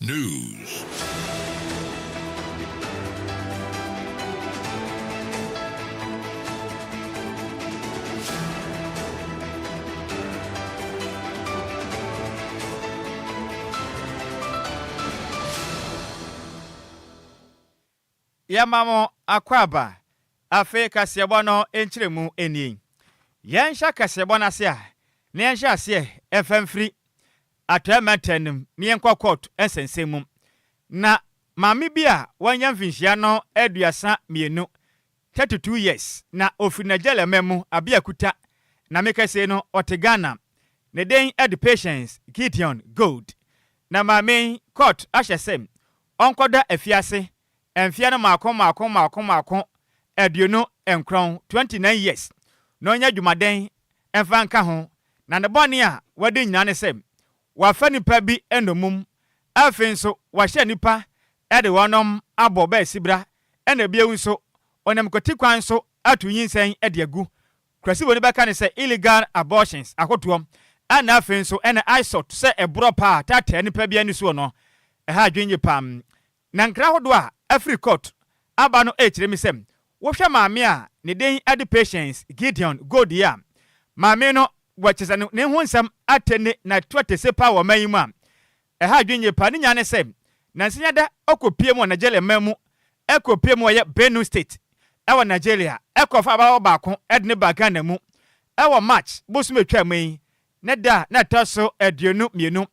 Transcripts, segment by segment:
News. Yamamo akwaba afe kasebo no enchiremu eni yensha kasebo na se a ne yensha ase efamfiri atamatanum ne yenkwa court ensensemu na mami bia wanya mfinhia no aduasa mienu 32 years na ofinagele memu abiakuta na mekase no otegana ne den ed patience Gideon Gold na mami court ahyesem onkoda afiase enfia no makon aduonu enkron 29 years no nya dwumaden emfa nka ho na ne bone a wade nyina ne sem wafa nipa bi enomum afenso wahye nipa ede wonom abo ba sibra ena biewu so onem koti kwan so atu yinsen ede agu krasi woni beka ne se illegal abortions akoto ana afenso ena isot se ebro pa tata nipa bia ni so no ha dwenye pam na nkra hodo a Afri court aba no ekirem wo hwe maame a ne den ade patience Gideon Gold ya maame no wachesa ne ho nsam atene na twatese pa wo mayimu a ha dwenye pa ne nyane sem na nsenya okopie mu na Nigeria mamu ekopie mu ye Benue State ewa Nigeria ekofa ba baako ede ne baga na mu ewa March bosume twa mai ne da na taso aduonu mienu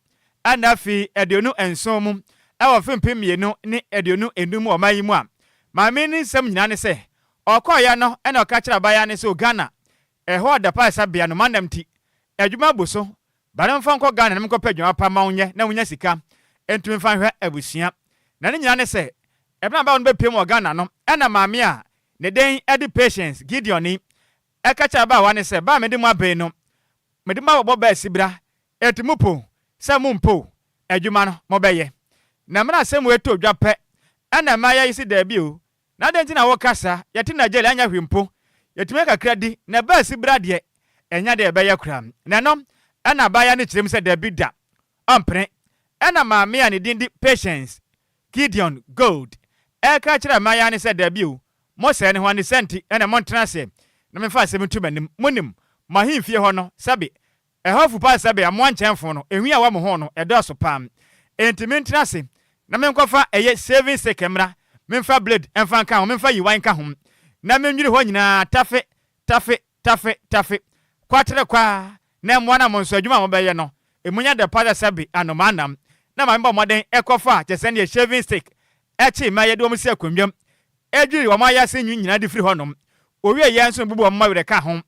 anafi aduonu enson mu ewa fimpi mienu ni aduonu enum o mayimu a maame ni nsam nyina ne se okoya no ena oka kira baya ne se Ghana eho da pa sabia no manamti adwuma boso bare mfa nko Ghana nem ko padwuma pa ma wonye na wonya sika entumi mfa hwe abusua na ne nyina ne se ebna ba won be piem o Ghana no ena maame a ne den edi patience Gideon ni eka kira ba wa ne se ba me de mu abe no me de ma bo ba sibra etumupo se mumpo adwuma no mo beye na mra asem weto dwape ana maya yisi da bi o na denti na wo kasa yete Nigeria anya hwempo yetime kakra di na ba sibra de enya de beye kura na no ana baya ne kirem se da bi da ompre ana maame a ne dindi patience Gideon Gold eka kira maya ne se da bi o mo se ne ho ne senti ana montena se na me fa asem tumanim monim mahimfie ho no sabe ehofu pa sabe amo anchenfo no ehwi a wa mo ho no edoso pam entimentina se na menkofa eye saving sekemra memfa blade emfa nka ho memfa yiwan ka ho na menwiri ho nyina tafe kwatere kwa na mwana monso adwuma mo beye no emunya de pada sabi anomanam na ma mba moden ekofa chese ne shaving stick echi ma ye de omusi akonwam edwiri wo ma ya se nyina de firi honom owie ye nso bubu mo mawere ka ho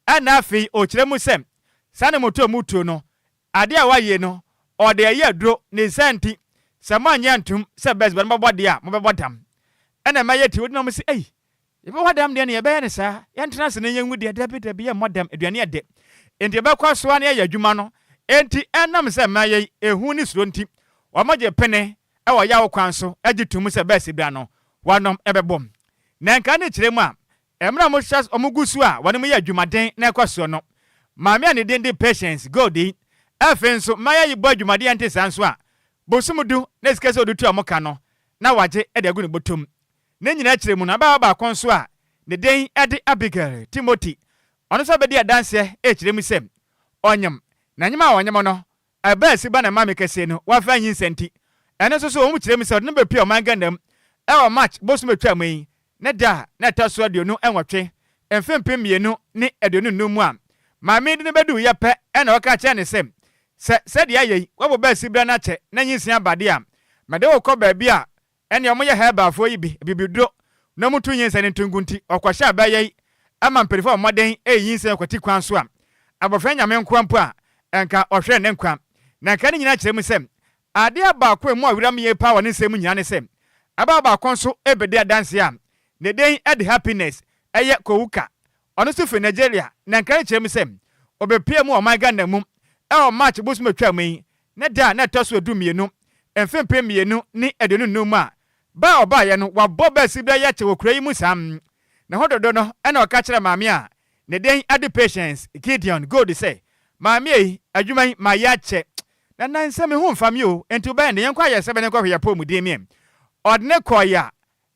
ana afi o kiremu sem sane moto mutuo no ade a waye no ode ye aduro ne santi samanya ntum se bes ban babode a mo bebodam ena maye ti wodi no msi ei yebe wadam de ne yebe ne sa yentena se ne yenwu de dabi ye modam aduane ade enti be kwa so ane ye adwuma no enti enam se maye ehu ni suro nti wamaje pene e wo yawo kwan so agitum se bes bia no wanom ebebom na nka ne kiremu a emra mo shas omugusu a wone mo ye adwumaden na ekwaso no maame ane dindi patience Gold afenso maye yibo adwumade ante sanso a bosumudu na sikase odutu amoka no na waje ede agu ne botom ne nyina kiremu na ba konso a ne den ede Abigail Timothy ono so bedi adanse kiremu sem onyam na nyima onyam no abasi ba na mame kase no wafa yin senti ene so omu kiremu se no be pia omangandam ewa match bosumetwa mai ne da na taso aduonu enwotwe emfempem mienu ne aduonu numu a mame de ne bedu yepe ena oka che ne sem se de ayi wo ba sibra na che na nyinsia bade a mede wo kɔ baabi a ene omo ye hebafo yi bibidro na mutu nyinsa ne tungunti okwahye abayi ama mperifo moden eyinsa kwati kwan so a abofra nyame nkwampo a enka ohwe ne nkwa na nka ne nyina kyerem sem ade abako mu awiram ye pa woni sem nyina ne sem aba konso ebede adanse a ne den ed happiness eye kowuka ono so fe Nigeria na nka ne kyerem sem obepie mu o Ghana mu ewo match bosumetwa mai ne da na taso edumienu emfempe mienu ni edenu num a ba oba ye no wabɔ ba sibra ya che wokura yi mu sam na hododo no ena oka kire maame a ne den ade patience Gideon Gold say maame yi adwuma yi ma ya che na nan se me hu mfam yo enti oban de yenkwa ye se be ne kwa hwe po mu de miem odne koya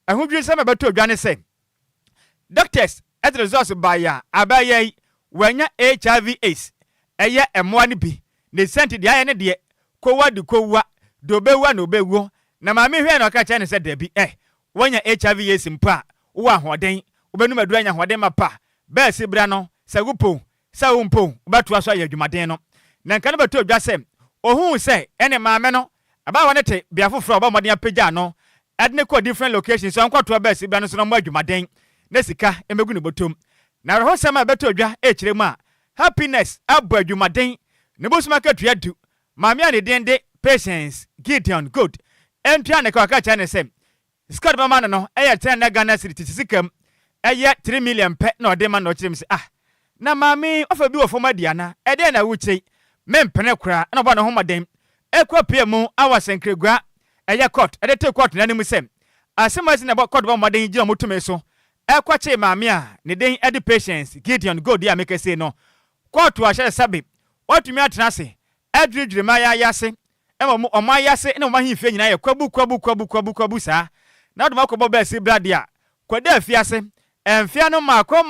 ahudwi se me beto odwane se doctors at results by ya abaye wanya HIV AIDS eye emoa ne bi ne sent de aye ne de kowa de kowa do bewa no bewo na ma me hwe na ka cha ne se da bi wanya HIV AIDS mpa wo ahoden obenu madu anya ahoden mapa ba se bra no se gupo se umpo obeto aso ya adwumaden no na nka ne beto odwa se ohun se ene maame no aba wone te bia foforo oba modern apagya no adne ko different locations so ankwatoa ba se bra no so no mo adwumaden na sika emegu ne botom na reho sema beto odwa ekiremu a happiness abo adwumaden ne bosuma ka tua du maame ane dende patience Gideon good entua ne ka cha ne sem Scott mama no eye 10 na Ghana city sikam eye 3 million pe na ode ma no kirem se na maame ofa bi wo foma diana ede na wuchei mempene kura na bo na ho maden ekwa mu awasenkregua eye court ede te court na nimu sem asemasi na court bo maden gina motume so ekwache maame a ne den ede patience Gideon good ya make say no court wa hye sabe watumi atena se edridre ma ya yase emo oma yase na oma himfe nyina ye kwabu saa na do makobo ba si brade a kwada afiase emfia no mako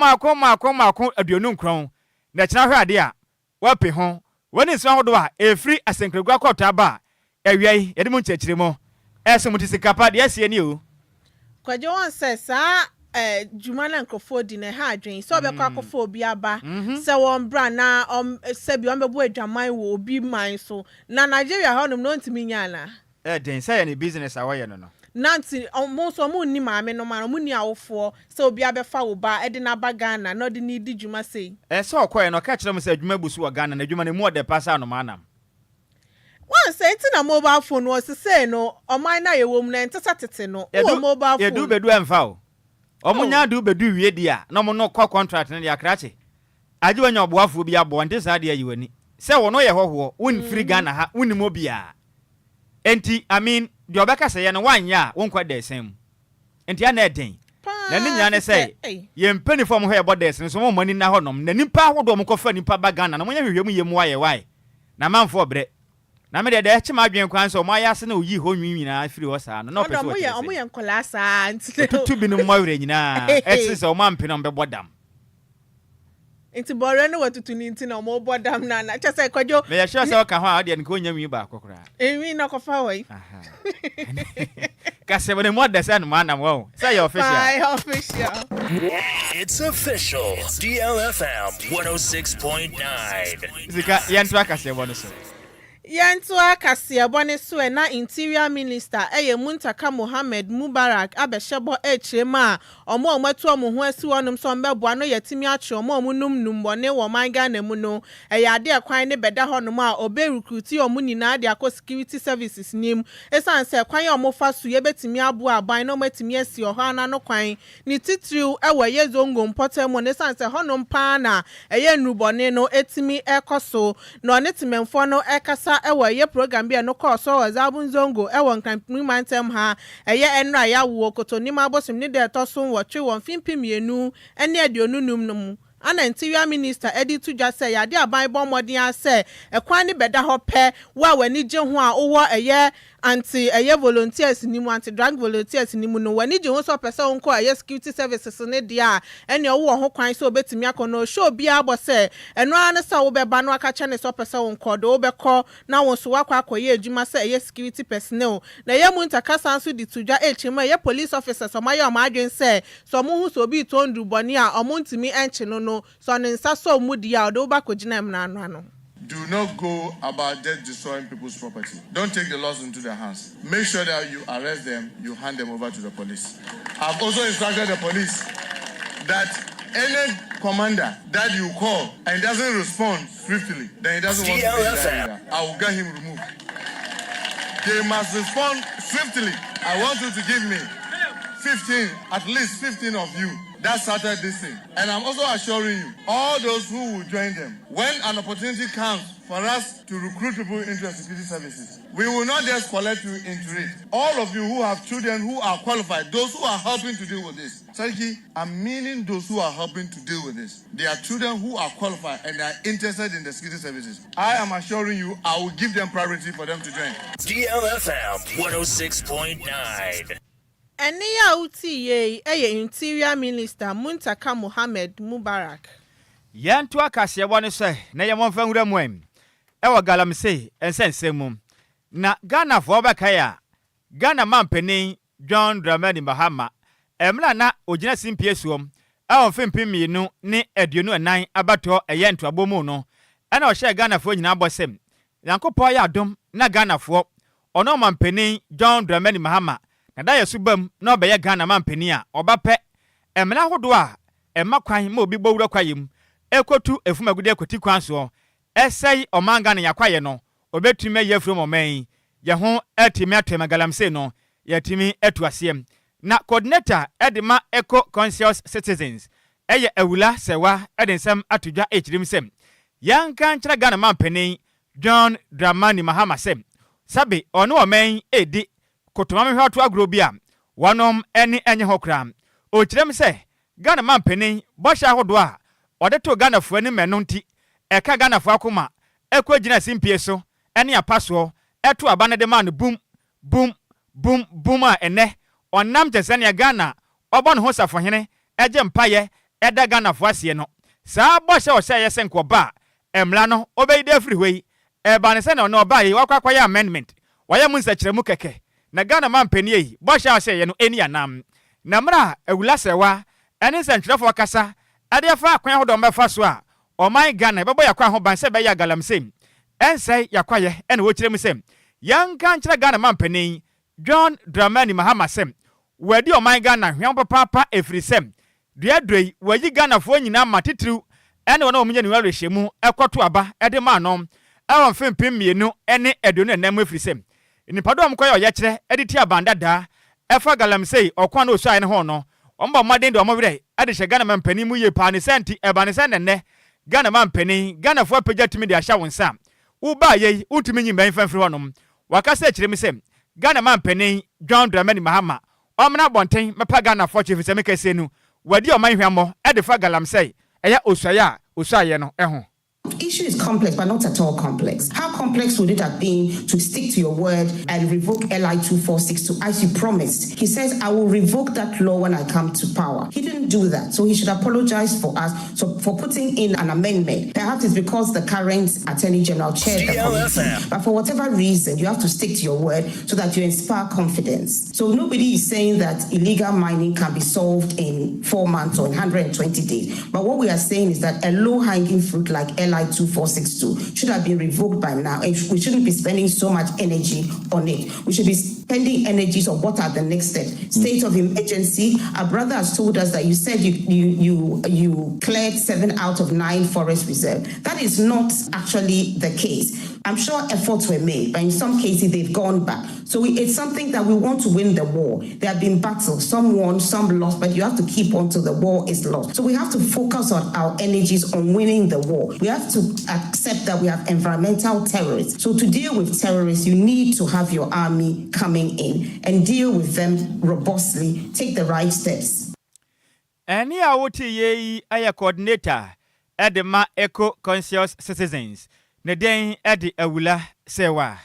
aduonu nkron na kyena hwe ade a wape ho woni nso hodo a efri asenkregua kwata ba ewiai yede mu nkyekiremo ese muti sikapa de asie ni o Kwadwo on sesa jumana nkofo di na ha adwen so be kwa akofo obi aba se won bra na se bi on bebu adwaman wo obi man so na Nigeria ha no ntimi nya na den say na business awoye no nanti mo so mo ni maame no ma mo ni awofo se obi abefa wo ba ede na ba Ghana no de ni di juma sei se okoye no ka kire mo se adwuma busu wo Ghana na adwuma ne mu de pasa no manam one say ti na mobile phone was say no oman na ye wom na ntesa tete no wo mobile phone edu bedu emfa o omunya du bedu wie dia na mo no kwa contract ne ya krache age wanya oboafo bi abo nte sa de ayiwani se wo no ye hoho won free Ghana ha woni mo bia enti I mean de obeka se ye no wanya won kwa desem enti ana eden na ni nya ne se ye mpani fo mo ho ye bodes so mo mani na honom na nipa ahodo mo kofa nipa ba Ghana na mo nya hwehwem ye mu aye wai na manfo bre na me de chima adwen kwan so mo ayase na oyi ho nwinwi na afiri ho saa no pese wo mo ye nkola saa nti tutu bi no mawre nyina exercise o man pino be bodam nti bore no watutu ni nti na mo bodam na cha say Kwadwo me ya sure say o ka ho a de nko nya nwi ba akokora enwi na kofa wai ka se bone mo de say no manam wo say your official It's official. DLFM 106.9. Zika yantu akase bono so Yantu akase bone so na interior minister Muntaka Mohammed Mubarak abeshebo echema omo omatu omo ho asi wonum so mbeboa no yatimi ache omo omunum numbone wo man Ghana mu no ade akwan ne beda honum a obe recruit omo nyina ade akọ security services nim esan se kwan omo fa so ye betimi abo aban no matimi asi oho ana no kwan ni titriu ye zongo mpotemo ne san se honum pa na nubone no etimi ekoso no ne timemfo no ekasa ye program bi no call so Zabun Zongo nkampni mantem ha enra ya wo kotonima abosim ni de tosun wo twe won fimpimienu ene aduonu num ana interior minister edi tuja say yade aban bon modern ase ekwan ni beda ho pe wa wani je ho a owo anti volunteers ni mu anti drug volunteers ni mu no wani je ho so pese onko security services ne dia ene owo ho kwan so obetimi akono show bia bo say eno an sa wo beba no aka chane so pese onko do obekọ na won so wakọ akoye adwuma say security personnel na mu ntakasa nso di tuja echema police officers o maye o ma adwen say so mu hu so bi tondu boni a o mu ntimi enche no so ne nsa so mu dia o do ba kogina em na ano. Do not go about just destroying people's property. Don't take the laws into their hands. Make sure that you arrest them, you hand them over to the police. I've also instructed the police that any commander that you call and doesn't respond swiftly, then he doesn't want to be there. I will get him removed. They must respond swiftly. I want you to give me 15, at least 15 of you that started this thing. And I'm also assuring you, all those who will join them, when an opportunity comes for us to recruit people into the security services, we will not just collect you into it. All of you who have children who are qualified, those who are helping to deal with this. Sariki, I'm meaning those who are helping to deal with this. They are children who are qualified and they are interested in the security services. I am assuring you, I will give them priority for them to join. DLFM 106.9. Eniya utiye Interior Minister Muntaka Mohammed Mubarak. Yantu akase woni se na yemomfa nwura muam. Ewo galamse ensense mum. Na Ghana fo bekaya. Ghana mampeni John Dramani Mahama. Emla na ogina simpie suom. Awon fempem mienu ne aduonu anan abato eyentu abomu no. Ana o hye Ghana fo nyina abosem. Yankopo ya adom na Ghana fo. Ono mampeni John Dramani Mahama. Na da yesubam na obeye Ghana mampeni a obape. Emla hodo a emma kwan ma obi bowura kwayem. Ekotu efumagude ekoti kwanso. Esai omanga na yakwaye no. Obetime yefro momen. Ye ho etime atema galamse no. Yetimi etuasiem. Na coordinator edema eco conscious citizens eye ewula sewa edensem atudwa echirim sem yanka nkyira Ghana mampeni John Dramani Mahama sem sabe ono omen edi kotoma mehwato agro bia wonom eni enye hokra ochirem se Ghana mampeni bosha hodo a odeto Ghana fo ani meno nti eka Ghana fo akoma ekogina simpie so eni apaso eto abane de man boom boom boom boom a ene onam jesania Ghana obon ho safohene eje mpaye eda Ghana fo asie no saa bosha o sey yesen ko ba emla no obeide free wey eba ne se na no ba yi wakwakwaya amendment waya munsa kiremu keke na Ghana mampeni yi bosha o sey ye no eni anam na mra ewula sewa eni sentwerefo kasa ade fa akwan ho do mbefa so a oman Ghana bebo yakwa ho ban se be ya galamsem ensei yakwaye ene wo kiremu sem yanka nkyira Ghana mampeni John Dramani Mahama sem wadi oman Ghana hwam papa efrisem duadrei wayi Ghana fo nyina matitru ene wona omnye ni warehemu ekoto aba ede ma no awon fempem mienu ene edonu enam efrisem nipado omkoye oyekire editi abanda da efa galamsei okwan na osu aye ne ho no omba maden de omwere ade hye Ghana mampani mu ye pa ne senti eba ne sen ne Ghana mampani Ghana fo apejatimi de ahya wonsa wo ba ye utimi nyimba mfamfiri honom wakasa ekire sem Ghana mampeni John Dramani Mahama omna bonten mepa Ghana for chief semekesenu wadi oman hwamo edefa galamsey eya osuaye no eho. Issue is complex, but not at all complex. How complex would it have been to stick to your word and revoke LI 2462 as you promised? He says, I will revoke that law when I come to power. He didn't do that, so he should apologize for us for putting in an amendment. Perhaps it's because the current Attorney General chaired the committee. But for whatever reason, you have to stick to your word so that you inspire confidence. So nobody is saying that illegal mining can be solved in 4 months or in 120 days. But what we are saying is that a low-hanging fruit like LI 2462 should have been revoked by now, and we shouldn't be spending so much energy on it. We should be spending energies on what are the next steps. State of emergency. Our brother has told us that you said you cleared 7 out of 9 forest reserves. That is not actually the case. I'm sure efforts were made, but in some cases they've gone back. So it's something that we want to win the war. There have been battles, some won, some lost, but you have to keep on till the war is lost. So we have to focus on our energies on winning the war. We have to accept that we have environmental terrorists. So to deal with terrorists, you need to have your army coming in and deal with them robustly, take the right steps. Any awoti ye aya coordinator edema eco conscious citizens. Neden edi ewula sewa.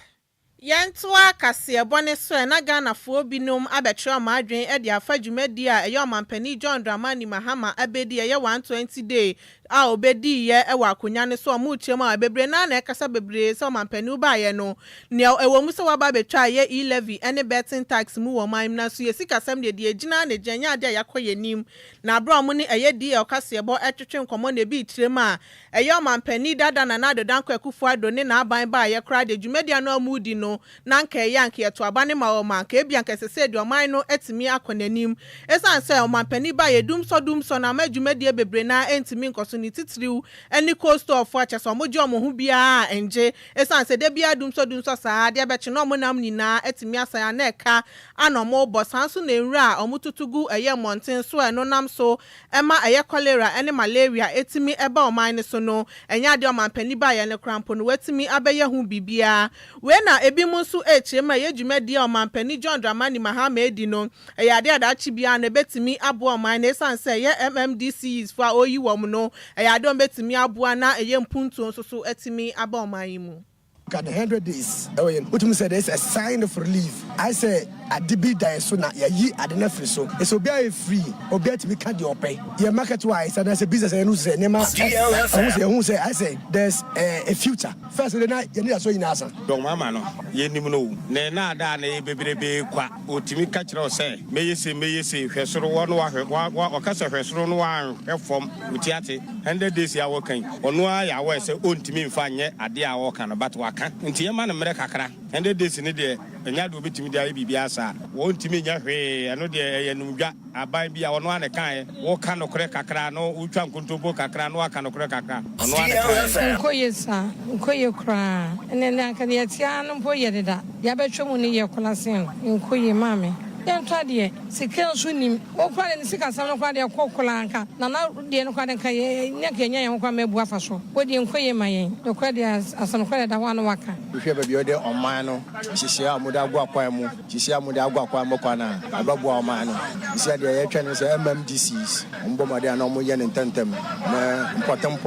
Yantua kase bone so na Ghana fo binom abetro amadwen edi afa dwumadi a eyo mampani John Dramani Mahama abedi ye 120 day a obedi ye ewa akonya ne so omuchiem a bebre na ekasa bebre so mampani uba ye no ne ewo mu so waba betwa ye e-levy ene betting tax mu wo man na so ye sikasam de agina na genya ade yakoye nim na bro mu ne eye di e kase bo etwetwe nkomo na bi tirem a eyo mampani dada na na dodanko akufu ado ne na aban ba ye kra de dwumadi no amudi no nanke yanke to abane ma o man ka ebia nkesese de oman no etimi akonanim esan se o mampani ba ye dum so na ma dwumadi bebre na entimi nkoso ni titiriw eni coast of acha so mo je omo hu bia enje esan se de bia dum so saa de be che no mo nam nyina etimi asaya na eka anomo bosan so na enwura omo tutugu eye mountain so eno nam so ema eye cholera ene malaria etimi eba oman ne so no enya de oman pani ba ye ne krampo no wetimi abeye hu bibia we na ebi mu so echema ye dwumadi oman pani John Dramani Mahama edi no eye ade adachi bia na betimi abo oman ne san se ye MMDCs for oyi wom no eye ade on betimi abo na eye mpuntu so etimi aba oman yi mu. Got 100 days. What you said is a sign of relief. I say I did be there so now ye I didn't free so it's be free or be to be can't you pay. Your market wise and there's a business and who say DLFM. I say there's a future. First the night you need so in answer. Don't mama no ye nim no na na da na bebrebe kwa otimi ka kire o say me say hwesoro wo no wa kasa hwesoro no wa hwefom utiate 100 days ya wo kan ono ya wo say ontimi mfa nye ade a wo kan but wa nti yema na mere kakra ende desi ne de enya do betimi de bibia sa wo ntimi nya hwe eno de yenumdwa aban bia wono ane kan wo kan no kore kakra no utwa nkontobo kakra no aka no kore kakra ono ane kan nkoyesa nkoye kra ene na kan ye tia no mpo ye deda ya betwemu ne ye kolasen nkoye mame yantade sikan so nim o kwale ni sika sam no kwade kokola anka na na de no kwade kan ye nya kenya ye kwa mebu afa so wodi nkoye mayen do kwade asam kwade da wano waka hwe ba bi ode oman no hihia amuda agwa kwa mu hihia amuda agwa kwa mo kwa na ababu oman no hihia de ye twene se MMDCs mbomade na mo ye ntentem na important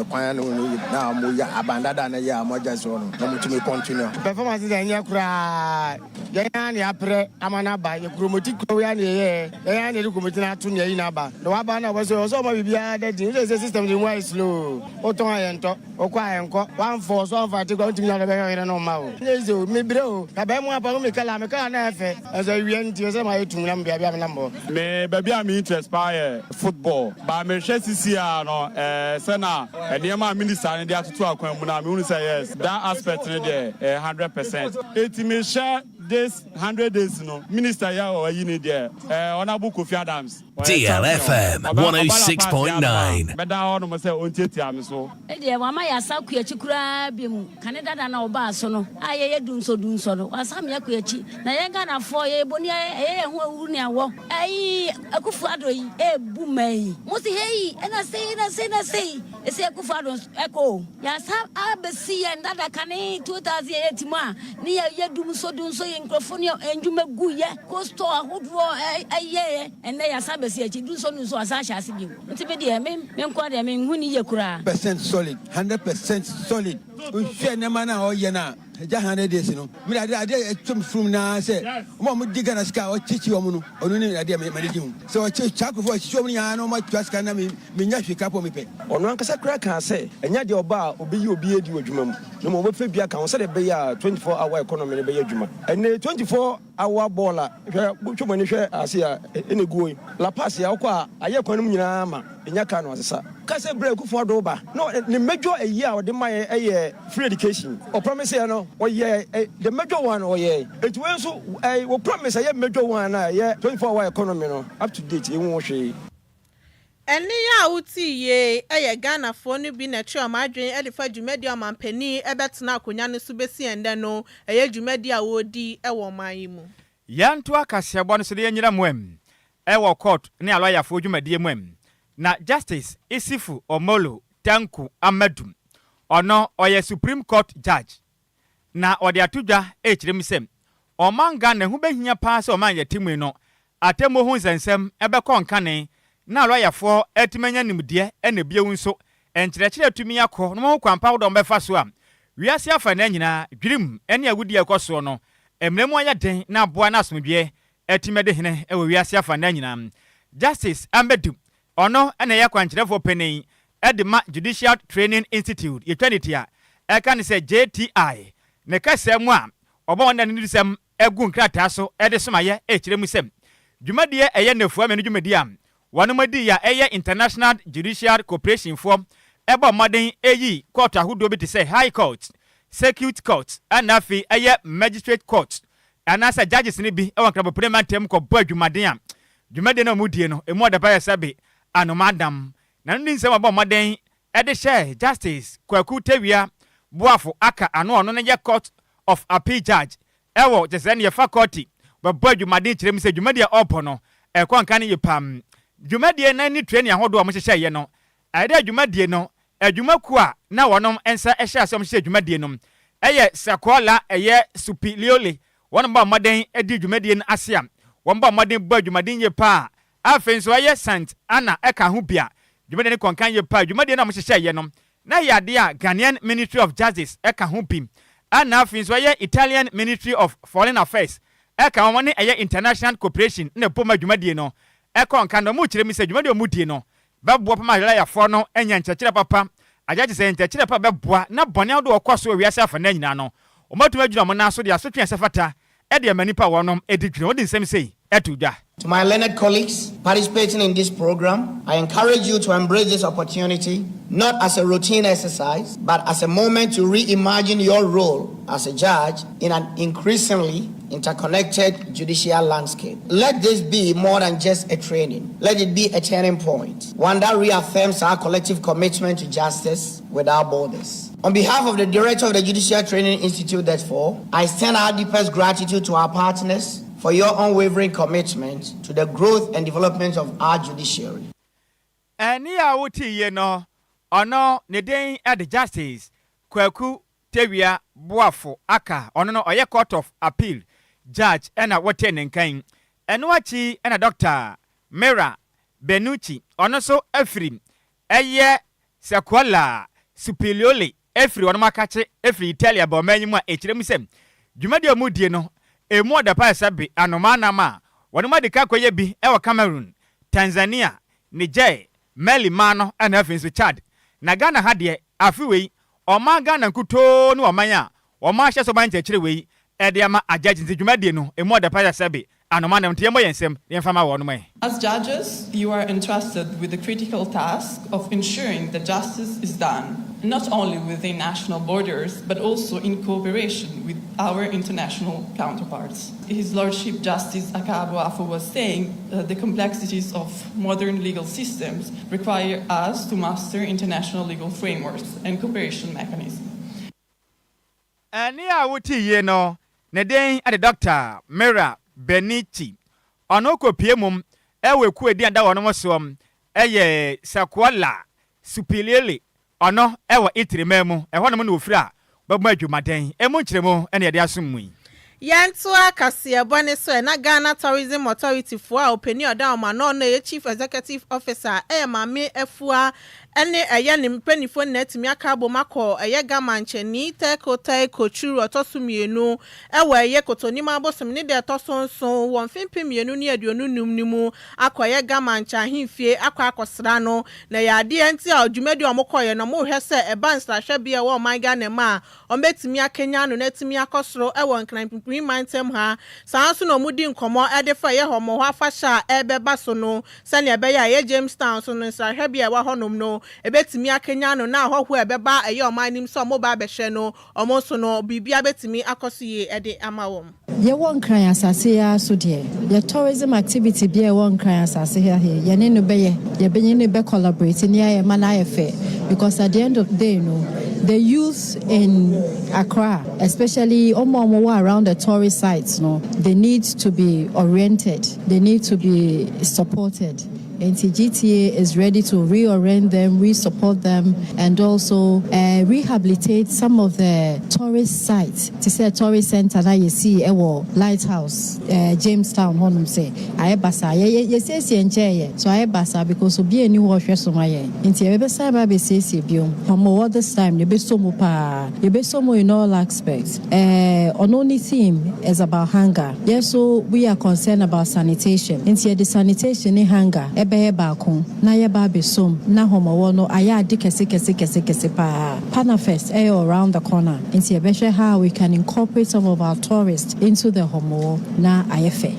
kwan no na mo ya abandada na ye amoja so no na mutumi continue performance de nya kura ye na ya pre amana ye kromoti ko ya ne ye ya ne kromoti na to ne yi na ba no wa ba na wo so ma bibia da din se system din wa slow o ton ayento o kwa ayenko one for so fa ti ko ntimi na be here no ma o nyezo me bre o ka ba mu apa me kala na efe as a wi nti se ma yetum na mbia bia me na mbo me ba bia me interest pa football ba me hwe sisi a no se na e ma minister ne dia tutu akwan mu na me unu say yes that aspect ne there 100% eti me share this 100 days no minister ya o yi ne there honorable Kofi Adams DLFM 106.9 beda ono mo say onteti am so e de wa ma ya saku achi kura bi mu kaneda da na oba so no aye dunso no wasam ya ku achi na ye Ghana fo ye boni ye hu awuru ne awo ai Akufu Addo yi e bu mai mo si hey na say ese Akufu Addo eko ya sam abesi ye ndada kane 2008 mu a ne ye dunso microphone enjuma guye ko store ahodo aye ene ya sabesi achi dunso no so asa hya bi nti be de me nkwa de me huni ye kura percent solid 100% solid uhwe ne mana o ye na ja 100 days no me ade etum from na say mo diga na ska o chichi o mu no onu ni ade me di hu so o chichi akofo o chichi o mu ya no ma twa ska na me nya hwe kapo me pe onu ankasa kra kan say enya de oba obi edi adwuma mu no mo befa bia kan so de be ya 24 hour economy ne be ya adwuma ene 24 hour baller hwe twemo ni hwe ase ya enegu la pass ya kwa aye kwan mu nyina ma enya ka no asesa kase break for do ba no the major a year o de my free education o promise ya no o ye the major one o ye it when so we promise ya major one na ye 24 hour economy no up to date e won hwe eni ya uti ye Ghana fo no bi na twa amadwen elifa dwumadi amampani ebetena akonya ne so besi ende no dwumadi a wodi wo man mu yanto akasiabo no so de nyira mwem wo court ne aloya fo dwumadi mwem na Justice Isifu Omolo Tanku Amadum ono oye Supreme Court Judge na ode atudwa echirem sem omanga ne hu behia pa se oman yetimu no atemo hu nsensem ebekọ nkane na aloyafo etimanya nimde ene biewu nso enkyerechire tumi yakọ no mo kwampa wo do befa so a wiase afa na nyina dwirim ene agudi ekoso no emremu aya den na aboa na asomdwe etimede hene ewe wiase afa na nyina Justice Amadum ono ene yakwankyerefo penin edema Judicial Training Institute yetwanitia eka ne se JTI ne kasem a oba wona ne nisem egu nkrata so ede somaye echiremu sem dwumadie eye nefu amenu dwumadi am wanomadi ya eye International Judicial Cooperation for eba modern eyi court ahodo bi te say High Court, Circuit Court, and afi eye Magistrate Court anasa judges ne bi ewa krabo parliament tem ko bo dwumade am dwumade na mudie no emu oda ba sabe anomadam na ndi nsɛm abɔ mmɔden ɛde hyɛ Justice Kwaku Tewia Boafo aka ano no ne Court of Appeal Judge ɛwɔ kyesɛ ne faculty bɛbɔ adwumaden kyerɛ mu sɛ dwumadi a ɔpɔ no ɛkɔ nka ne yepam dwumadie na ni training ahodo a mo hyehyɛ yɛ no ɛde dwumadie no adwumaku a na wɔnom ensa ɛhyɛ asɛm hyehyɛ dwumadie no ɛyɛ Sakola ɛyɛ Supiliole wɔn ba mmɔden ɛdi dwumadie no ase a wɔn ba mmɔden bɔ dwumadien yɛ pa afei nso ɛyɛ Sant Ana ɛka ho bia dwumadie no kɔnkan yɛ pa dwumadie no a mo hyehyɛ yɛ no na yɛ ade a Ghanaian Ministry of Justice ɛka ho bim ana afei nso ɛyɛ Italian Ministry of Foreign Affairs ɛka wɔn ne ɛyɛ International Cooperation na poma dwumadie no ɛkɔ nka no mu kyerɛ mi sɛ dwumadie mu die no bɛboa pama yɛlayɛfoɔ no ɛnya nkyɛkyerɛ papa agya sɛ nkyɛkyerɛ papa bɛboa na bɔne ahodo wɔkɔ so wiase afa na nyinaa no ɔmatumi adwuma mo na so de asotwe sɛ fata ɛde amanipa wɔnom ɛdi dwene wɔde nsɛm sei ɛto dwa. To my learned colleagues participating in this program, I encourage you to embrace this opportunity not as a routine exercise, but as a moment to reimagine your role as a judge in an increasingly interconnected judicial landscape. Let this be more than just a training. Let it be a turning point, one that reaffirms our collective commitment to justice without borders. On behalf of the Director of the Judicial Training Institute, therefore, I extend our deepest gratitude to our partners for your unwavering commitment to the growth and development of our judiciary. Ani a wuti ye no, ono ne den at the Justice Kwaku Tewia Boafo aka ono no oye Court of Appeal Judge ena wote nenkan. Eno achi ena Dr. Mera Benucci ono so afri eye Sakola Supiliole afri ono makache afri Italia ba manyi mu a ekirem sem. Dwumadi omudie no emu da pa sabe anomana ma wono madika koye bi ewo Cameroon, Tanzania, Niger, Mali mano ana afinso Chad. Na Ghana ha de afiwei oma Ghana nkuto no omanya oma hye so ban kyekire wei ede ama ajaji dwumadi no emu da pa sabe anomana mtiyemo yensem yemfama wono mai. As judges, you are entrusted with the critical task of ensuring that justice is done, not only within national borders, but also in cooperation with our international counterparts. His Lordship Justice Akabo was saying the complexities of modern legal systems require us to master international legal frameworks and cooperation mechanisms. Ani a wuti ye no, ne den ade Dr. Mera Benichi, ono ko piemum, ewe ku edi anda wono mosom, eye Sakola Supiliole, ono ewa itiri memu, eho no mu no ofira, babu adwumaden, emu nkyeremu ene yede asumui. Yanto akase bone so na Ghana Tourism Authority for openi oda omano na Chief Executive Officer Mame Efua ene eye ne mpanifo na atimi aka bomako eye gamanche ni tekotai kochuru otosumienu ewe eye kotonima abosom ne de tosonson won fimpimienu ne aduonu numnimu akoye gamanche ahimfie akosra no na yade enti a odwumadi omokoye no mo hwese ebansa hwebe e wo man Ghana ma ometimi akenya no na atimi akosro ewo nkran remind ha sanso no mudi nkomo edefa ye homo ho afasha ebeba so no sane ebeya ye Jamestown so no nsahwe bia wa honom no ebetimi akenya no na ahoho ebeba eye omanim so mo ba behwe no omo so no bibia betimi akosoye ede amawom ye won kran asase ya so de ye tourism activity bia won kran asase ya he ye ne no beye ye benye ne be collaborate ne ye mana ye fe because at the end of the day no the youth in Accra, especially around the tourist sites, no, they need to be oriented, they need to be supported. And GTA is ready to reorient them, re-support them, and also rehabilitate some of the tourist sites. To say a tourist center that you see, Lighthouse, Jamestown, honum say, I basa, yes, so I basa because of being new wash so my into every side I be say biom. From this time, you be so much, you be so more in all aspects. On only theme is about hunger. Yes, so we are concerned about sanitation. Into the sanitation in hunger. Ebe baako na ye ba besom na homowo no aya ade kese pa Panafest around the corner nti ye behwe how we can incorporate some of our tourists into the homowo na ayefe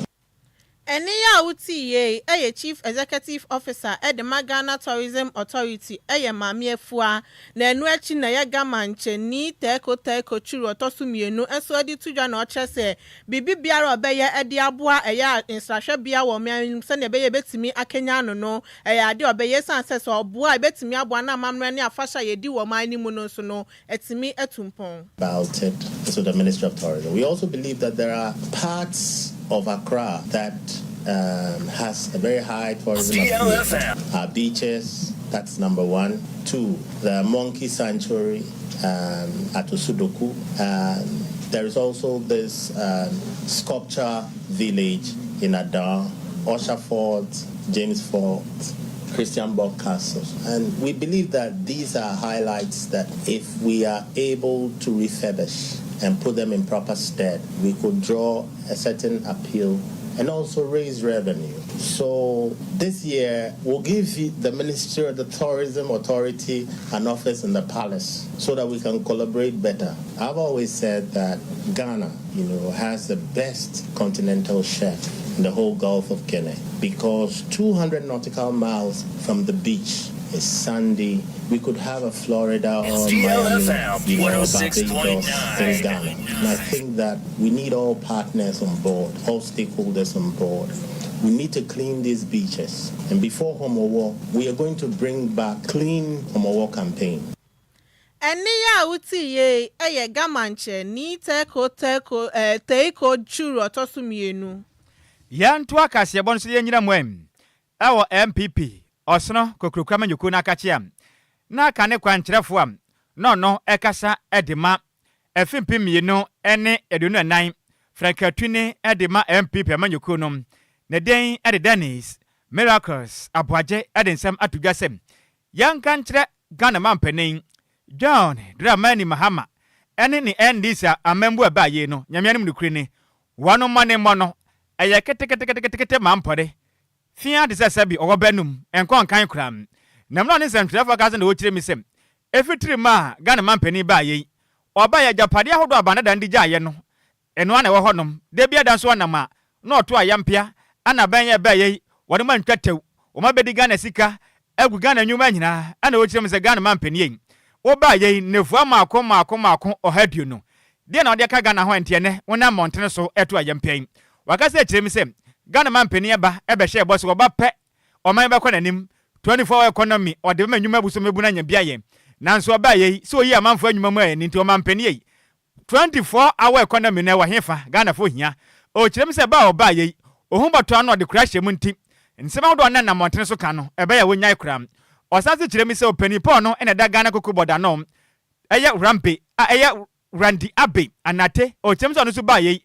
Eniya Utiye, a Chief Executive Officer at the Ghana Tourism Authority, a Mamie Fua, Nenuachi Naya Gamanche, ni teko churu tosumienu, and so the two Jan Ochese, Bibi Biara Beya at the Adwoa Agyei Sikapa Bia woman, send a baby to me a Kenyano no, a idea Beya ancestor or boy bet me Abwana Mamrania Fasha Yedi or mining Munosono, at me at Tumpon. About it to the Ministry of Tourism. We also believe that there are parts of Accra that has a very high tourism DLFM. Our beaches, that's number 1. 2, the monkey sanctuary at Usudoku. There is also this sculpture village in Adwoa, Osha Fort, James Fort, Christian Bock Castle. And we believe that these are highlights that if we are able to refurbish and put them in proper stead, we could draw a certain appeal and also raise revenue. So this year, we'll give the Ministry of the Tourism Authority an office in the palace so that we can collaborate better. I've always said that Ghana, has the best continental shelf in the whole Gulf of Guinea because 200 nautical miles from the beach is sandy. We could have a Florida or Miami, Barbados in Ghana. And I think that we need all partners on board, all stakeholders on board. We need to clean these beaches. And before Homowo, we are going to bring back Clean Homowo campaign. Eniya Utiye, a Gamanche, ni teko churu tosumienu. Yan twa kase bon so yenyina mwem. Ewo MPP, Osno kokrokra manyuku na kachiam. Na kane kwankyerefo am. No ekasa edema. Efimpi mienu ene edunu nan. Frankatune edema MPP manyuku nom. Ne den ede Dennis Miracles Adwoa Agyei edensem atudwasem. Yan kankyere Ghana mampanin John Dramani Mahama. Ene ni NDC amembu abaye no. Nyamianim nukuri ni. Wano mane mono. Eye kete mampode. Fia de sebi owobenum enkon kan kram. Namno ne sentrefo gaza na wochire mi sem. Efitiri ma Ghana mampani ba yi. Oba ya japade ahodo abana dan di gyaye no. Eno ana wo honom. De bia dan so anama. Na oto ayampia ana ban ye ba yi. Wode man twatew. O ma bedi Ghana sika. Egu Ghana nyuma nyina. Ana wochire mi se Ghana mampani yi. Wo ba yi nefu amako ohaduo no. De na ode ka Ghana ho entiene. Wona montene so eto ayampia. Wakase chire mi sem. Ghana mampani eba ebehye boss wo ba pe oman be konanim 24 economy o de manyuma buso mebu na nya biaye nanso oba ye so yi amanfo anyuma mu ani nti o mampani ye 24 hour economy na wa hefa Ghana fo hia o kirem se ba oba ye ohun bato anu de crash mu nti nsema do na montene so ka no ebe ya wonyai kram osase kirem se opani po no ena da Ghana kokoboda no eye rampe eye Randy Abe anate o kirem se no so ba ye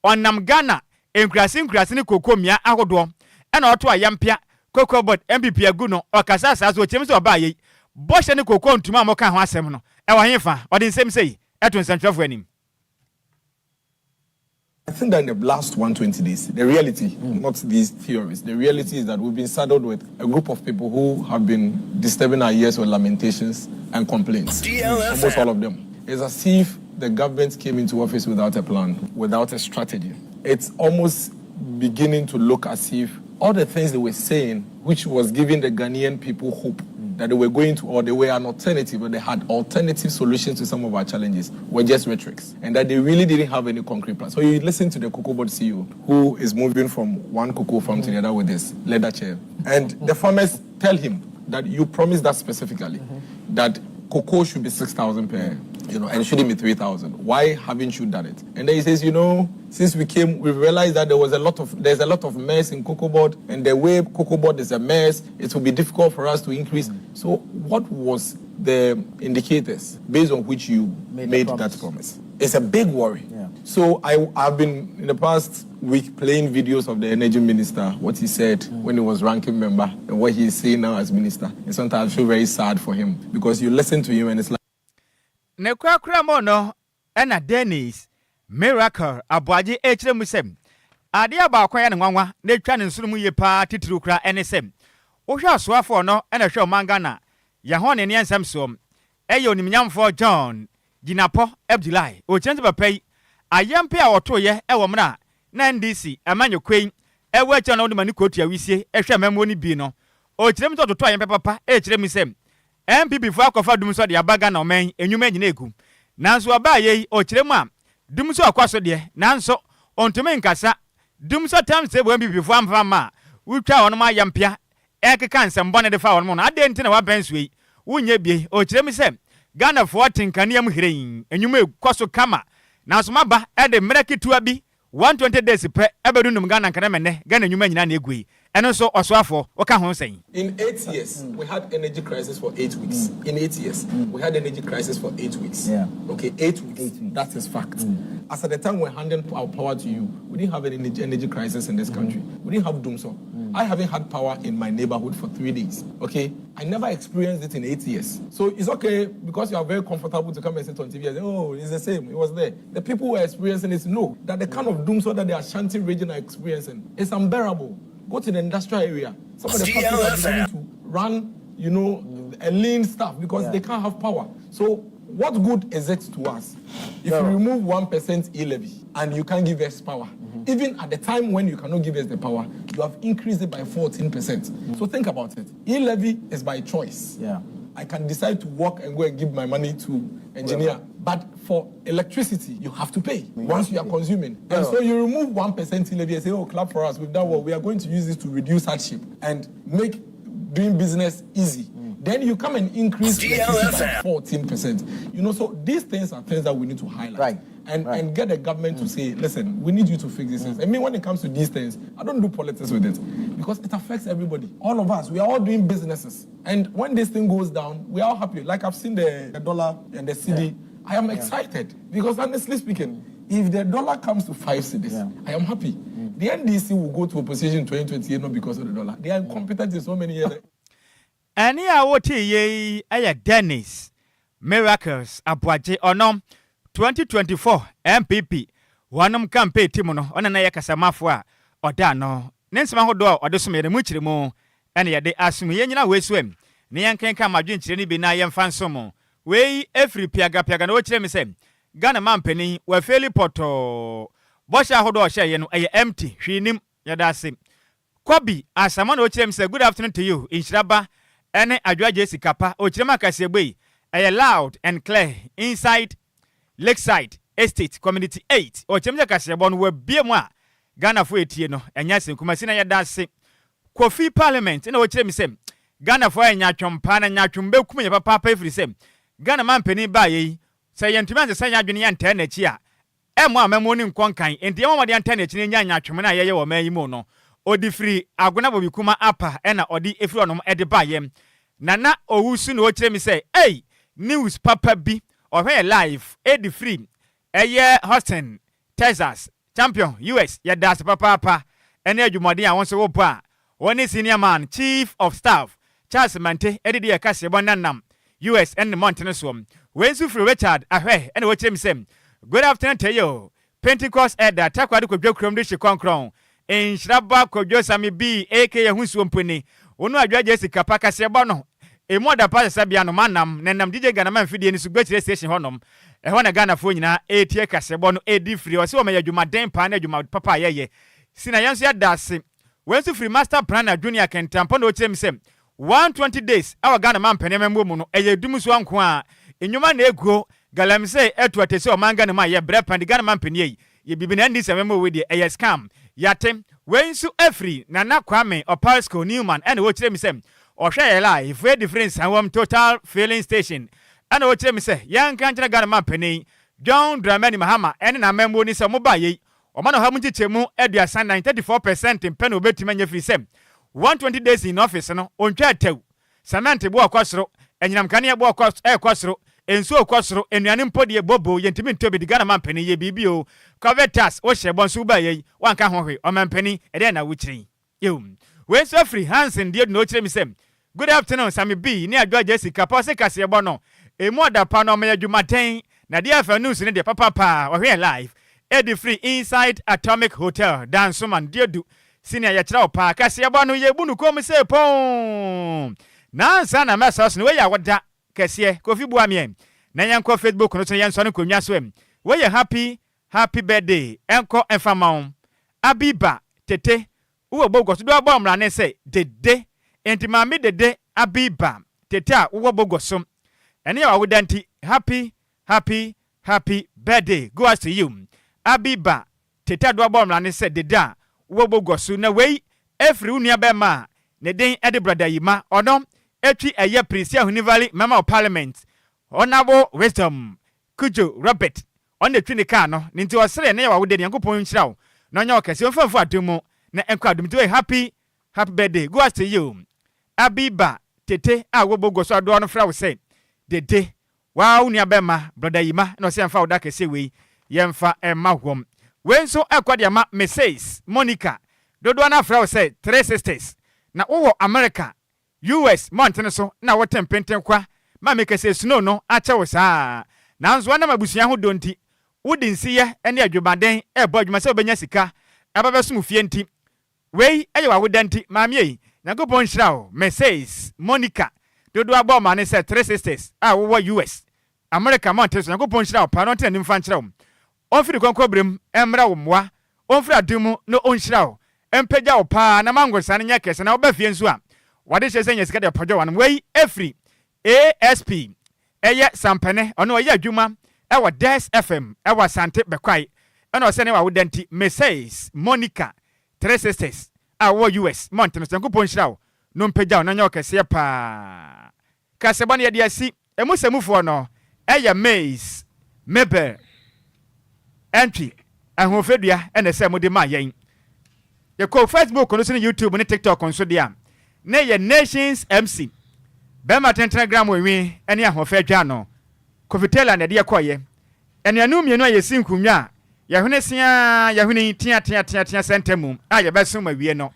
onam Ghana Enquires ni kokomia ahodo ena oto ayampia kokobot MPP aguno okasa asaso chemse obaye boshe ni kokon ntuma mo kan ho asem no e wo hefa odi nsem sei eto nsantwafo anim. I think that in the last 120 days, the reality, not these theories, the reality is that we've been saddled with a group of people who have been disturbing our ears with lamentations and complaints. Almost all of them. It's as if the government came into office without a plan, without a strategy. It's almost beginning to look as if all the things they were saying, which was giving the Ghanaian people hope that they were going to, or they were an alternative, or they had alternative solutions to some of our challenges, were just rhetorics, and that they really didn't have any concrete plan. So you listen to the cocoa board CEO, who is moving from one cocoa farm to the other with this leather chair, and the farmers tell him that you promised that specifically, that cocoa should be 6,000 per, and it shouldn't be 3,000. Why haven't you done it? And then he says, since we came, we realized that there's a lot of mess in cocoa board, and the way cocoa board is a mess, it will be difficult for us to increase. So what was the indicators based on which you made that promise? It's a big worry. Yeah. So I've been in the past week playing videos of the energy minister, what he said when he was ranking member, and what he's saying now as minister. And sometimes I feel very sad for him because you listen to him and it's like. Ne kwakura mo no ena Dennis Miracle Adwoa Agyei echire musem ade aba akwan ne nwanwa na twa ne nsuru mu ye pa titiru kura enesem wo hwa soafo no ena hwe omangana ya ho ne ne nsem som eyo nimnyamfo John Ginapo Abdullahi o chenze papai ayempe a woto ye ewo mra na NDC amanyokwen ewe che no de mani kotu awisie ehwe memo ni bi no o kirem to toto ayen papa e kirem sem MPP fo akofa dum so de abaga na omen enwuma nyina egu nanso aba ye o kirem a dum so akwaso de nanso ontumi nkasa dum so tam se bo MPP fo amfa ma wutwa wono ma yampia ekeka nsembone de fa wono no ade nti na wa bensuei wunye bie o kirem sem Ghana fo tinkaniam hirein enwuma ekwaso kama nanso maba e de mreketua bi 120 days pe ebedu num Ghana kana menne Ghana nyuma nyina na egui eno so osoafo oka ho sen. In 8 years we had energy crisis for 8 weeks. In 8 years we had energy crisis for 8 weeks. Yeah. Okay, 8 weeks. That is fact. As at the time we're handing our power to you, we didn't have an energy crisis in this country. We didn't have doomsday. I haven't had power in my neighborhood for 3 days. Okay, I never experienced it in 8 years. So it's okay because you are very comfortable to come and sit on TV and say, oh, it's the same. It was there. The people who are experiencing it know that the kind of doomsday that the Ashanti region are experiencing is unbearable. Go to the industrial area. Some of the companies are beginning to run, you know, a lean stuff because they can't have power. So what good is it to us if you remove 1% e-levy and you can't give us power? Even at the time when you cannot give us the power, you have increased it by 14%. So think about it. E-levy is by choice. Yeah. I can decide to work and go and give my money to engineer. But for electricity, you have to pay once you are consuming. And so you remove 1% e-levy and say, oh, clap for us. We've done well. We are going to use this to reduce hardship and make doing business easy. Then you come and increase electricity by 14%. You know, so these things are things that we need to highlight. And get the government to say, listen, we need you to fix these things. I mean, when it comes to these things, I don't do politics with it because it affects everybody. All of us, we are all doing businesses. And when this thing goes down, we are all happy. Like I've seen the dollar and the cedi. I am excited because honestly speaking, if the dollar comes to 5 cedis, I am happy. The NDC will go to opposition in 2028 not because of the dollar. They are incompetent in so many years. Any awoti ye aya Dennis Miracles Adwoa Agyei onom 2024 MPP wanum campaign team no ona na yakasamafo a oda no nensema hodo odesome mu kire mu ene ye de asum ye nyina wesuem ne yankenka madwenkyire ni bi na yemfa nsomo wei every piaga na wo kire me se Ghana mampani wa feli poto bosha hodo ohye ye no eye empty hwinim yada ase Kwabi asama na wo kire me se good afternoon to you Nhyiraba ene Adwoa Agyei Sikapa o kire makase gbei eye loud and clear inside Lakeside Estate Community 8 o chemja kasebon we biemu a Ghana fo etie no enya senkumasi na yeda ase Kofi Parliament na o kire mi sem Ghana fo enya twompa na nya twombe kum ye papa efiri sem Ghana mampani ba ye se yentumi anse sanya adwene ya nta na chi a emo amemo ni nkonkan enti emo wode nta na chi nya nya twom na yeye wo mayi mu no odi free agona bobi kuma apa ena odi efiri onom ede ba ye nana owusu na o kire mi se hey news papa bi or live, Eddie Free, Houston, Texas, champion, US, das papa, and Edumadi, I want to opa. One senior man, chief of staff, Charles Mante, Eddie Casabonanam, US and the Mountainous Swam. When Sufri Richard, ahe, and watch him same. Good afternoon to you. Pentecost Edda, Takwadu Jokrom Dish Concron, in Nhyiraba Kwadwo Sammy B, aka Hunswampuni, Ono Adwoa Agyei Sikapa Kasebono. E moda pa sabia no manam nenam DJ Ghana man fidie ni sugbetire station honom e ho na Ghana fo nyina etie kasebo no edi free o se o meya dwuma den pa na dwuma papa yeye sina yanso ya dase wensu free master plan junior kentampo na o kire misem 120 days our Ghana man penemembo mu no eye dumuso anko a enwuma na eguo galamse etu atese o manga ne ma ye brepa ndi Ghana man penie ye bibi na ndi sememo we de eye scam yatem wensu afri na na kwame opalsco Newman ene o kire misem Osha live very different and total filling station. And what me say, young country Ghana mampeni, John Dramani Mahama, and na membo ni samobaye, or man of Hamuti Chemu, Edia San 34% in pen obey to free sem. 120 days in office, no, on chat. Samantha Boakosro, and Yamkania Boakos Air Quasro, and so Quasro, and Yanimpodia Bobo, Yentimin Toby, the Ghana mampeni, ye BBO, Covetas, Osha Bonsubaye, one canhoi, or mampeni, and then I would say, you. When so free hands and dear no sem. Good afternoon, Sammy B. Near Adwoa Agyei Sikapa se kasebono. E moda pano me adwumaten. Na DLFM news ne de papa or here live. Eddie Free inside Atomic Hotel. Dan Suman Diodu. Senior yatra pa kasebono ye bunu kom se pon. Na sana message no we ya wada kese Kofi Buamie. Na yanko Facebook no so yanso no konwa so em. We happy birthday. Enko enfamon. Abiba Tete wo bogo so do abomra ne say dede enti maame dede abiba tete a wo bogo so ene ya wodanti happy birthday goes to you abiba tete do abomra ne say dede a wo bogo so na wei efri unua be ma ne den ede brother yima ono etwi eye Prisia Hunivali member of parliament honorable wisdom Kujo Robert on the twin car no ninti osere ne ya wo de Yankopon nhyirawo no nya okese onfamfo adomu na enkwa adom to happy birthday goes to you abiba tete a wo bogo so ado no fra wo say dede wa unua be ma brother yima no se mfa wo da kese we yemfa emma hwom we nso akwade ma messages Monica dodo na fra wo say 3 sisters na wo America US mountain so na wo tempenten kwa ma make say snow no ache wo saa na nso na mabusua ho donti wodi nsiye ene adwobaden e bo adwuma se obenya sika ababesum fie nti wei eye wa wodanti maami yi Yankopon hyirawo messages Monica dodo abo ma ne say 3 sisters a wo US America mountain so Yankopon hyirawo pa no ntene mfa nkyirawo onfiri konkobrem emra wo moa onfiri adumu no onhyirawo empegya wo pa na mangosa ne nya kese na wo ba fie nso a wade she senya sika de pojo wan wei efri ASP eye sampene ono eye adwuma e wa DLFM e wa sante bekwai eno se ne wa wodanti messages Monica 3 sisters a wo US mountain so Yankopon hyirawo no mpegya no nya okese pa kasebane ye de asi emusemufo no eye Maze Mebel entry ahofedua ene se mode ma yen ye ko Facebook no so ne YouTube ne TikTok on so dia na ye Nations MC Bema Telegram we ene ahofedua no Kofitela na de yekoye ene anu mienu aye sinkunwa ya hune sia ya hune tia sentemu a ye beso ma wie no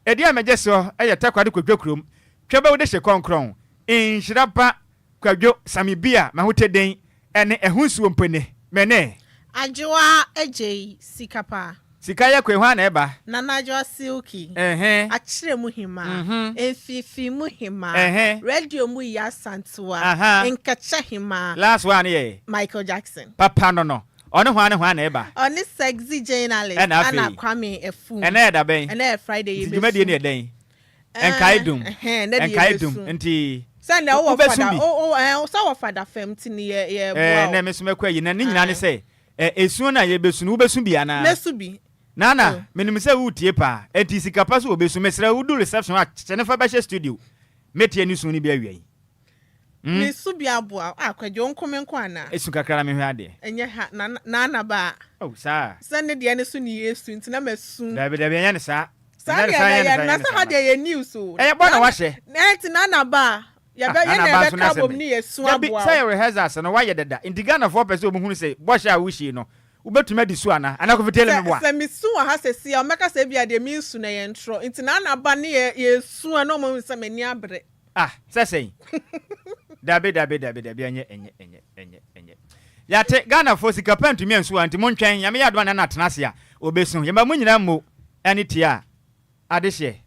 e dia meje so aye takwade kodwakrom twebe wo de hye konkron Nhyiraba Kwadwo Sammy bia mahoteden ene ehunsuo mpene mene Adwoa Agyei Sikapa sika ya kwehwa na eba na Adwoa silky akire mu hima efifi mu hima radio mu ya santua enkacha hima last one ye Michael Jackson papa no ono hwa na eba oni sexy journalist ana Kwame Efu ena da ben ena Friday ye jumadi ne den enkaidum nti sanda wo fada so fada fam tini ye bua na mesumekwa yi na nyina ne say esu na ye besu no besu bia na mesu bi nana menim se wutie pa enti sikapa so obesu mesra wudu reception a chenefa ba studio metie ni su ni bia wiai mesu bia boa akwadwo nkomenko ana esu kakra me hwe ade enye ha na ba oh sa sande de ne su ni yesu nti na mesu dabe enya ne sa sa na sa ha de ye news so e bo na wa hye nti na ba ya be ye na be ka bom ni yesu aboa say rehearsals no wa ye deda indigana for person omuhunu say bo hye a wo hye no ubetuma di su ana anakofitele meboa se misu wa ha se sia o meka se bia de mi su na ye ntro nti na ba ne ye su ana mo se mani abre say dabe enye yate Ghana for Sikapa ntumi ensu anti montwen yame ya Adwoa na tenase a obesu yamba munyina mmo ene tia adehye